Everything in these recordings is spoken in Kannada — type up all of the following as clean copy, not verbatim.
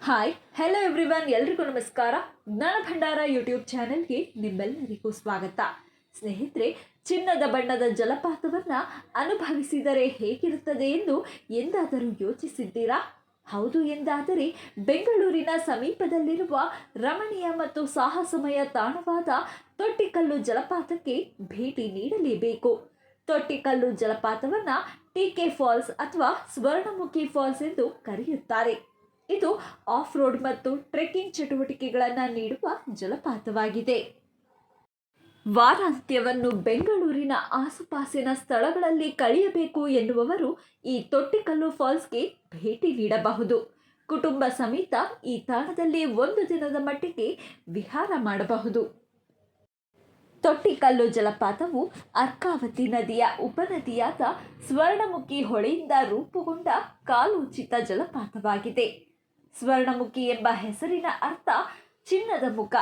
ಹಾಯ್ ಹೆಲೋ ಎವ್ರಿವನ್, ಎಲ್ರಿಗೂ ನಮಸ್ಕಾರ. ಜ್ಞಾನ ಭಂಡಾರ ಯೂಟ್ಯೂಬ್ ಚಾನೆಲ್ಗೆ ನಿಮ್ಮೆಲ್ಲರಿಗೂ ಸ್ವಾಗತ. ಸ್ನೇಹಿತರೆ, ಚಿನ್ನದ ಬಣ್ಣದ ಜಲಪಾತವನ್ನು ಅನುಭವಿಸಿದರೆ ಹೇಗಿರುತ್ತದೆ ಎಂದು ಎಂದಾದರೂ ಯೋಚಿಸಿದ್ದೀರಾ? ಹೌದು ಎಂದಾದರೆ ಬೆಂಗಳೂರಿನ ಸಮೀಪದಲ್ಲಿರುವ ರಮಣೀಯ ಮತ್ತು ಸಾಹಸಮಯ ತಾಣವಾದ ತೊಟ್ಟಿಕಲ್ಲು ಜಲಪಾತಕ್ಕೆ ಭೇಟಿ ನೀಡಲೇಬೇಕು. ತೊಟ್ಟಿಕಲ್ಲು ಜಲಪಾತವನ್ನು ಟಿಕೆ ಫಾಲ್ಸ್ ಅಥವಾ ಸ್ವರ್ಣಮುಖಿ ಫಾಲ್ಸ್ ಎಂದು ಕರೆಯುತ್ತಾರೆ. ಇದು ಆಫ್ ರೋಡ್ ಮತ್ತು ಟ್ರೆಕ್ಕಿಂಗ್ ಚಟುವಟಿಕೆಗಳನ್ನು ನೀಡುವ ಜಲಪಾತವಾಗಿದೆ. ವಾರಾಂತ್ಯವನ್ನು ಬೆಂಗಳೂರಿನ ಆಸುಪಾಸಿನ ಸ್ಥಳಗಳಲ್ಲಿ ಕಳೆಯಬೇಕು ಎನ್ನುವವರು ಈ ತೊಟ್ಟಿಕಲ್ಲು ಫಾಲ್ಸ್ಗೆ ಭೇಟಿ ನೀಡಬಹುದು. ಕುಟುಂಬ ಸಮೇತ ಈ ತಾಣದಲ್ಲಿ ಒಂದು ದಿನದ ಮಟ್ಟಿಗೆ ವಿಹಾರ ಮಾಡಬಹುದು. ತೊಟ್ಟಿಕಲ್ಲು ಜಲಪಾತವು ಅರ್ಕಾವತಿ ನದಿಯ ಉಪನದಿಯಾದ ಸ್ವರ್ಣಮುಖಿ ಹೊಳೆಯಿಂದ ರೂಪುಗೊಂಡ ಕಾಲೋಚಿತ ಜಲಪಾತವಾಗಿದೆ. ಸ್ವರ್ಣಮುಖಿ ಎಂಬ ಹೆಸರಿನ ಅರ್ಥ ಚಿನ್ನದ ಮುಖ.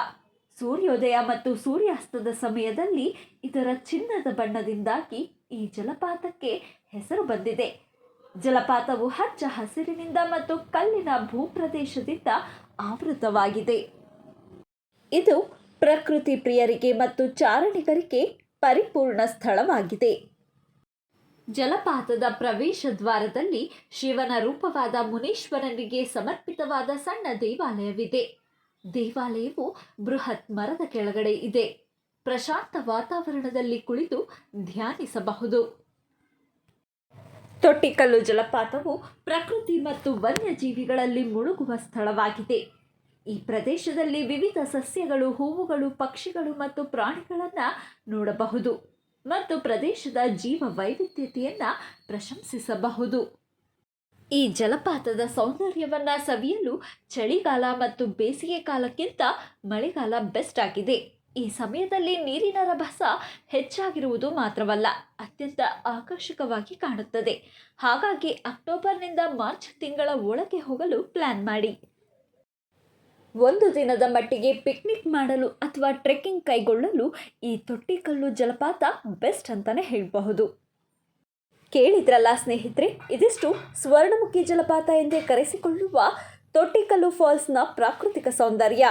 ಸೂರ್ಯೋದಯ ಮತ್ತು ಸೂರ್ಯಾಸ್ತದ ಸಮಯದಲ್ಲಿ ಇದರ ಚಿನ್ನದ ಬಣ್ಣದಿಂದಾಗಿ ಈ ಜಲಪಾತಕ್ಕೆ ಹೆಸರು ಬಂದಿದೆ. ಜಲಪಾತವು ಹಚ್ಚ ಹಸಿರಿನಿಂದ ಮತ್ತು ಕಲ್ಲಿನ ಭೂಪ್ರದೇಶದಿಂದ ಆವೃತವಾಗಿದೆ. ಇದು ಪ್ರಕೃತಿ ಪ್ರಿಯರಿಗೆ ಮತ್ತು ಚಾರಣಿಗರಿಗೆ ಪರಿಪೂರ್ಣ ಸ್ಥಳವಾಗಿದೆ. ಜಲಪಾತದ ಪ್ರವೇಶ ದ್ವಾರದಲ್ಲಿ ಶಿವನ ರೂಪವಾದ ಮುನೀಶ್ವರನಿಗೆ ಸಮರ್ಪಿತವಾದ ಸಣ್ಣ ದೇವಾಲಯವಿದೆ. ದೇವಾಲಯವು ಬೃಹತ್ ಮರದ ಕೆಳಗಡೆ ಇದೆ. ಪ್ರಶಾಂತ ವಾತಾವರಣದಲ್ಲಿ ಕುಳಿತು ಧ್ಯಾನಿಸಬಹುದು. ತೊಟ್ಟಿಕಲ್ಲು ಜಲಪಾತವು ಪ್ರಕೃತಿ ಮತ್ತು ವನ್ಯಜೀವಿಗಳಲ್ಲಿ ಮುಳುಗುವ ಸ್ಥಳವಾಗಿದೆ. ಈ ಪ್ರದೇಶದಲ್ಲಿ ವಿವಿಧ ಸಸ್ಯಗಳು, ಹೂವುಗಳು, ಪಕ್ಷಿಗಳು ಮತ್ತು ಪ್ರಾಣಿಗಳನ್ನು ನೋಡಬಹುದು ಮತ್ತು ಪ್ರದೇಶದ ಜೀವ ವೈವಿಧ್ಯತೆಯನ್ನು ಪ್ರಶಂಸಿಸಬಹುದು. ಈ ಜಲಪಾತದ ಸೌಂದರ್ಯವನ್ನು ಸವಿಯಲು ಚಳಿಗಾಲ ಮತ್ತು ಬೇಸಿಗೆ ಕಾಲಕ್ಕಿಂತ ಮಳೆಗಾಲ ಬೆಸ್ಟ್ ಆಗಿದೆ. ಈ ಸಮಯದಲ್ಲಿ ನೀರಿನ ರಭಸ ಹೆಚ್ಚಾಗಿರುವುದು ಮಾತ್ರವಲ್ಲ, ಅತ್ಯಂತ ಆಕರ್ಷಕವಾಗಿ ಕಾಣುತ್ತದೆ. ಹಾಗಾಗಿ ಅಕ್ಟೋಬರ್ನಿಂದ ಮಾರ್ಚ್ ತಿಂಗಳ ಒಳಗೆ ಹೋಗಲು ಪ್ಲಾನ್ ಮಾಡಿ. ಒಂದು ದಿನದ ಮಟ್ಟಿಗೆ ಪಿಕ್ನಿಕ್ ಮಾಡಲು ಅಥವಾ ಟ್ರೆಕ್ಕಿಂಗ್ ಕೈಗೊಳ್ಳಲು ಈ ತೊಟ್ಟಿಕಲ್ಲು ಜಲಪಾತ ಬೆಸ್ಟ್ ಅಂತಲೇ ಹೇಳಬಹುದು. ಕೇಳಿದ್ರಲ್ಲ ಸ್ನೇಹಿತರೆ, ಇದಿಷ್ಟು ಸ್ವರ್ಣಮುಖಿ ಜಲಪಾತ ಎಂದೇ ಕರೆಸಿಕೊಳ್ಳುವ ತೊಟ್ಟಿಕಲ್ಲು ಫಾಲ್ಸ್ನ ಪ್ರಾಕೃತಿಕ ಸೌಂದರ್ಯ.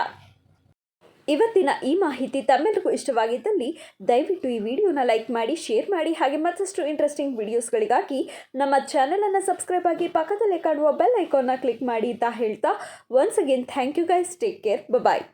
ಇವತ್ತಿನ ಈ ಮಾಹಿತಿ ತಮ್ಮೆಲ್ಲರಿಗೂ ಇಷ್ಟವಾಗಿದ್ದಲ್ಲಿ ದಯವಿಟ್ಟು ಈ ವಿಡಿಯೋನ ಲೈಕ್ ಮಾಡಿ, ಶೇರ್ ಮಾಡಿ. ಹಾಗೆ ಮತ್ತಷ್ಟು ಇಂಟ್ರೆಸ್ಟಿಂಗ್ ವಿಡಿಯೋಸ್ಗಳಿಗಾಗಿ ನಮ್ಮ ಚಾನಲನ್ನು ಸಬ್ಸ್ಕ್ರೈಬ್ ಆಗಿ ಪಕ್ಕದಲ್ಲೇ ಕಾಣುವ ಬೆಲ್ ಐಕಾನ್ನ ಕ್ಲಿಕ್ ಮಾಡಿ ಅಂತ ಹೇಳ್ತಾ once again thank you guys. Take care. Bye.